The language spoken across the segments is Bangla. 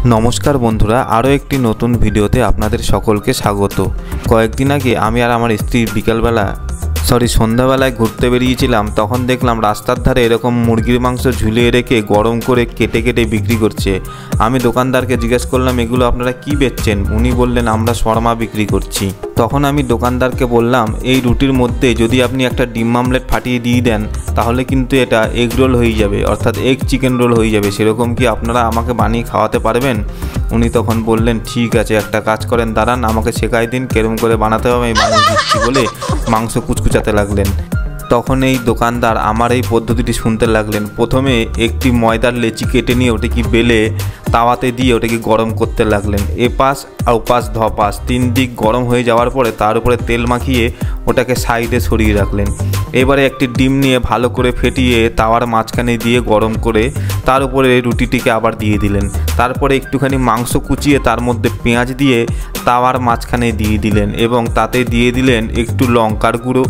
नमस्कार बंधुरा आरो एक नतून भिडियोते आपनादेर सकलके स्वागत। कयेकदिन आगे आमी आर आमार स्त्री बिकाल बेला सन्ध्या बेलाय घुरते बेरिয়েছিলাম तखन देखलाम रास्तार धारे एरकम मुरगिर मांस झुलिয়ে रेखे गरम करे केटे केटे बिक्री करছে। आमी दोकानदारके जिज्ञेस करलाम एगुलो आपनारा कि बेचছেন? उनी बोललेन आमरा शर्मा बिक्री करছি। तखन आमी दोकानदारके बोललाम এই রুটির মধ্যে যদি আপনি একটা ডিম আমলেট ফাটিয়ে দিয়ে দেন তাহলে কিন্তু এটা এগ রোল হয়ে যাবে, অর্থাৎ এগ চিকেন রোল হয়ে যাবে। সেরকম কি আপনারা আমাকে বানিয়ে খাওয়াতে পারবেন? উনি তখন বললেন ঠিক আছে, একটা কাজ করেন, দাঁড়ান আমাকে শেখাই দিন কেরম করে বানাতে হবে, আমি বানিয়ে দিচ্ছি বলে মাংস কুচকুচাতে লাগলেন। তখন এই দোকানদার আমার এই পদ্ধতিটি শুনতে লাগলেন। প্রথমে একটি ময়দার লেচি কেটে নিয়ে ওটাকে বেলে তাওয়াতে দিয়ে ওটাকে গরম করতে লাগলেন। এপাশ আর ওপাশ ধপাশ তিন দিক গরম হয়ে যাওয়ার পরে তার উপরে তেল মাখিয়ে ওটাকে সাইডে সরিয়ে রাখলেন। এবারে একটি ডিম নিয়ে ভালো করে ফেটিয়ে তাওয়ার মাঝখানে দিয়ে গরম করে তার উপরে রুটিটিকে আবার দিয়ে দিলেন। তারপরে একটুখানি মাংস কুচিয়ে তার মধ্যে পেঁয়াজ দিয়ে তাওয়ার মাঝখানে দিয়ে দিলেন এবং তাতে দিয়ে দিলেন একটু লঙ্কার গুঁড়ো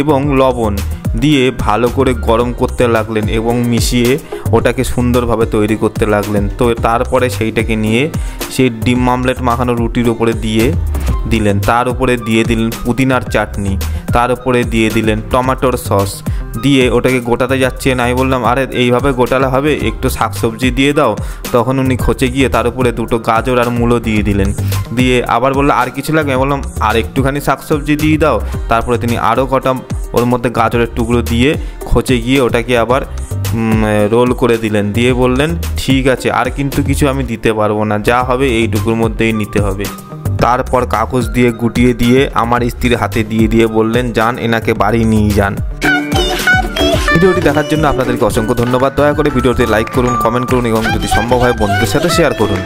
এবং লবণ দিয়ে ভালো করে গরম করতে লাগলেন এবং মিশিয়ে ওটাকে সুন্দরভাবে তৈরি করতে লাগলেন। তো তারপরে সেইটাকে নিয়ে সেই ডিম আমলেট মাখানো রুটির উপরে দিয়ে দিলেন। তার উপরে দিয়ে দিলেন পুদিনার চাটনি, তার উপরে দিয়ে দিলেন টমেটোর সস দিয়ে ওটাকে গোটাতে যাচ্ছেন। আমি বললাম আরে এইভাবে গোটালে হবে, একটু শাকসবজি দিয়ে দাও। তখন উনি খচে গিয়ে তার উপরে দুটো গাজর আর মূলো দিয়ে দিলেন। দিয়ে আবার বললো আর কিছু লাগবে? আমি বললাম আর একটুখানি শাকসবজি দিয়ে দাও। তারপরে তিনি আরও কটা ওর মধ্যে গাজরের টুকরো দিয়ে খচে গিয়ে ওটাকে আবার রোল করে দিলেন। দিয়ে বললেন ঠিক আছে, আর কিন্তু কিছু আমি দিতে পারবো না, যা হবে এইটুকুর মধ্যেই নিতে হবে। তারপর কাগজ দিয়ে গুটিয়ে দিয়ে আমার স্ত্রীর হাতে দিয়ে বললেন যান এনাকে বাড়ি নিয়ে যান। ভিডিওটি দেখার জন্য আপনাদেরকে অসংখ্য ধন্যবাদ। দয়া করে ভিডিওতে লাইক করুন, কমেন্ট করুন এবং যদি সম্ভব হয় বন্ধুদের সাথে শেয়ার করুন।